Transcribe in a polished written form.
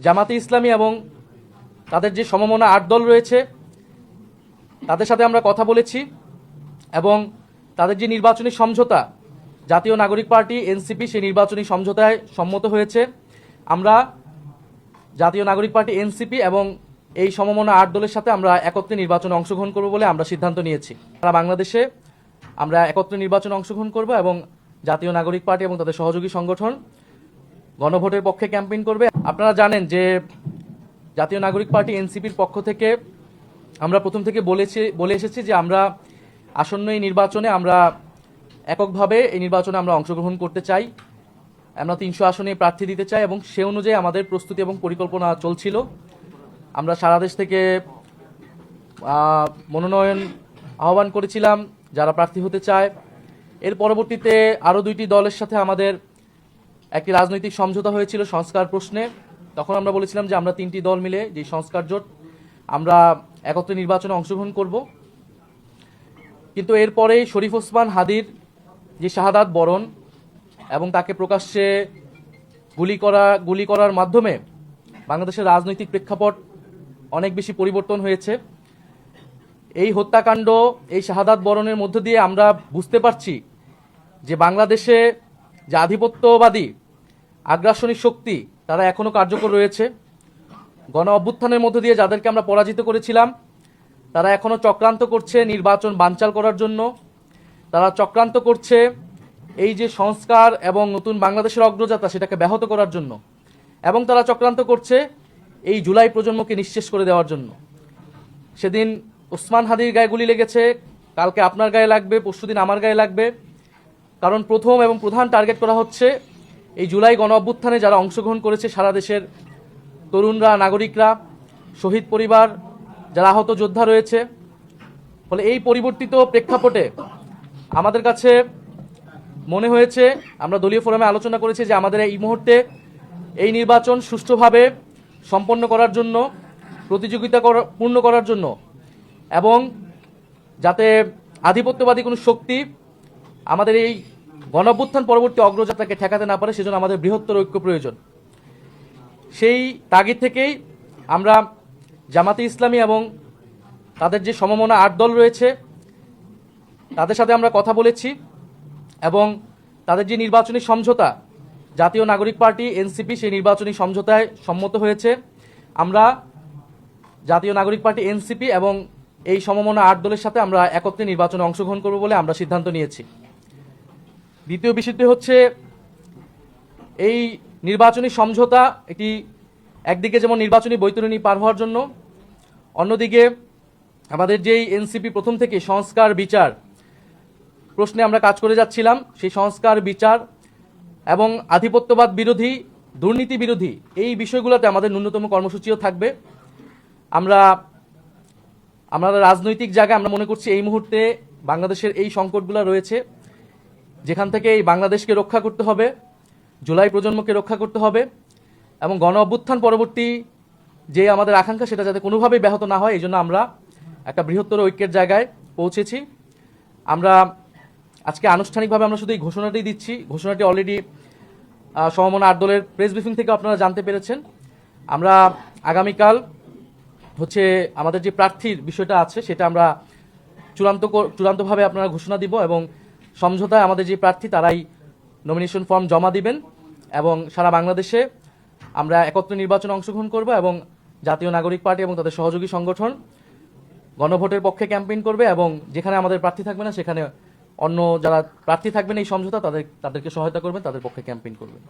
জামাতে ইসলামী এবং তাদের যে সমমনা ৮ দল রয়েছে তাদের সাথে আমরা কথা বলেছি এবং তাদের যে নির্বাচনী সমঝোতা জাতীয় নাগরিক পার্টি এনসিপি সেই নির্বাচনী সমঝোতায় সম্মত হয়েছে। আমরা জাতীয় নাগরিক পার্টি এনসিপি এবং এই সমমনা ৮ দলের সাথে আমরা একত্রে নির্বাচনে অংশগ্রহণ করব বলে আমরা সিদ্ধান্ত নিয়েছি। সারা বাংলাদেশে আমরা একত্রে নির্বাচনে অংশগ্রহণ করব এবং জাতীয় নাগরিক পার্টি এবং তাদের সহযোগী সংগঠন গণভোটের পক্ষে ক্যাম্পেইন করবে। আপনারা জানেন যে জাতীয় নাগরিক পার্টি এনসিপির পক্ষ থেকে আমরা প্রথম থেকে বলে এসেছি যে আমরা আসন্ন এই নির্বাচনে আমরা এককভাবে এই নির্বাচনে আমরা অংশগ্রহণ করতে চাই। আমরা ৩০০ আসনে প্রার্থী দিতে চাই এবং সে অনুযায়ী আমাদের প্রস্তুতি এবং পরিকল্পনা চলছিল। আমরা সারা দেশ থেকে মনোনয়ন আহ্বান করেছিলাম যারা প্রার্থী হতে চায়। এর পরবর্তীতে আরও ২টি দলের সাথে আমাদের একটি রাজনৈতিক সমঝোতা হয়েছিল সংস্কার প্রশ্নে। তখন আমরা বলেছিলাম যে আমরা ৩টি দল মিলে যে সংস্কার জোট আমরা একত্রে নির্বাচনে অংশগ্রহণ করব। কিন্তু এরপরেই শরীফ ওসমান হাদির যে শাহাদাত বরণ এবং তাকে প্রকাশ্যে গুলি করার মাধ্যমে বাংলাদেশের রাজনৈতিক প্রেক্ষাপট অনেক বেশি পরিবর্তন হয়েছে। এই হত্যাকাণ্ড, এই শাহাদাত বরণের মধ্য দিয়ে আমরা বুঝতে পারছি যে বাংলাদেশে যে আধিপত্যবাদী আগ্রাসনী শক্তি তারা এখনও কার্যকর রয়েছে। গণ অভ্যুত্থানের মধ্য দিয়ে যাদেরকে আমরা পরাজিত করেছিলাম তারা এখনও চক্রান্ত করছে নির্বাচন বানচাল করার জন্য। তারা চক্রান্ত করছে এই যে সংস্কার এবং নতুন বাংলাদেশের অগ্রযাত্রা সেটাকে ব্যাহত করার জন্য, এবং তারা চক্রান্ত করছে এই জুলাই প্রজন্মকে নিঃশেষ করে দেওয়ার জন্য। সেদিন ওসমান হাদির গায়ে গুলি লেগেছে, কালকে আপনার গায়ে লাগবে, পরশুদিন আমার গায়ে লাগবে। কারণ প্রথম এবং প্রধান টার্গেট করা হচ্ছে এই জুলাই গণ অভ্যুত্থানে যারা অংশগ্রহণ করেছে সারা দেশের তরুণরা, নাগরিকরা, শহীদ পরিবার, যারা আহত যোদ্ধা রয়েছে। ফলে এই পরিবর্তিত প্রেক্ষাপটে আমাদের কাছে মনে হয়েছে, আমরা দলীয় ফোরামে আলোচনা করেছি যে আমাদের এই মুহূর্তে এই নির্বাচন সুষ্ঠুভাবে সম্পন্ন করার জন্য, প্রতিযোগিতা পূর্ণ করার জন্য এবং যাতে আধিপত্যবাদী কোনো শক্তি আমাদের এই গণঅভ্যুত্থান পরবর্তী অগ্রযাত্রাকে ঠেকাতে না পারে, সেজন্য আমাদের বৃহত্তর ঐক্য প্রয়োজন। সেই তাগিদ থেকেই আমরা জামাতে ইসলামী এবং তাদের যে সমমনা ৮ দল রয়েছে তাদের সাথে আমরা কথা বলেছি এবং তাদের যে নির্বাচনী সমঝোতা জাতীয় নাগরিক পার্টি এনসিপি সেই নির্বাচনী সমঝোতায় সম্মত হয়েছে। আমরা জাতীয় নাগরিক পার্টি এনসিপি এবং এই সমমনা ৮ দলের সাথে আমরা একত্রে নির্বাচনে অংশগ্রহণ করব বলে আমরা সিদ্ধান্ত নিয়েছি। দ্বিতীয় বিষয়টি হচ্ছে এই নির্বাচনী সমঝোতা এটি একদিকে যেমন নির্বাচনী বৈতরণী পার হওয়ার জন্য, অন্যদিকে আমাদের যেই এনসিপি প্রথম থেকে সংস্কার বিচার প্রশ্নে আমরা কাজ করে যাচ্ছিলাম, সেই সংস্কার বিচার এবং আধিপত্যবাদ বিরোধী, দুর্নীতি বিরোধী এই বিষয়গুলোতে আমাদের ন্যূনতম কর্মসূচিও থাকবে। আমরা রাজনৈতিক জায়গায় আমরা মনে করছি এই মুহূর্তে বাংলাদেশের এই সংকটগুলো রয়েছে যেখান থেকে এই বাংলাদেশকে রক্ষা করতে হবে, জুলাই প্রজন্মকে রক্ষা করতে হবে এবং গণ অভ্যুত্থান পরবর্তী যে আমাদের আকাঙ্ক্ষা সেটা যাতে কোনোভাবেই ব্যাহত না হয়, এই জন্য আমরা একটা বৃহত্তর ঐক্যের জায়গায় পৌঁছেছি। আমরা আজকে আনুষ্ঠানিকভাবে আমরা শুধু এই ঘোষণাটি দিচ্ছি। ঘোষণাটি অলরেডি সমমনা 8 দলের প্রেস ব্রিফিং থেকে আপনারা জানতে পেরেছেন। আমরা আগামীকাল হচ্ছে আমাদের যে প্রার্থীর বিষয়টা আছে সেটা আমরা চূড়ান্তভাবে আপনারা ঘোষণা দিব এবং সমঝোতায় আমাদের যে প্রার্থী তারাই নমিনেশন ফর্ম জমা দিবেন এবং সারা বাংলাদেশে আমরা একত্রে নির্বাচনে অংশগ্রহণ করব এবং জাতীয় নাগরিক পার্টি এবং তাদের সহযোগী সংগঠন গণভোটের পক্ষে ক্যাম্পেইন করবে এবং যেখানে আমাদের প্রার্থী থাকবে না সেখানে অন্য যারা প্রার্থী থাকবেন এই সমঝোতা তাদেরকে সহায়তা করবেন, তাদের পক্ষে ক্যাম্পেইন করবেন।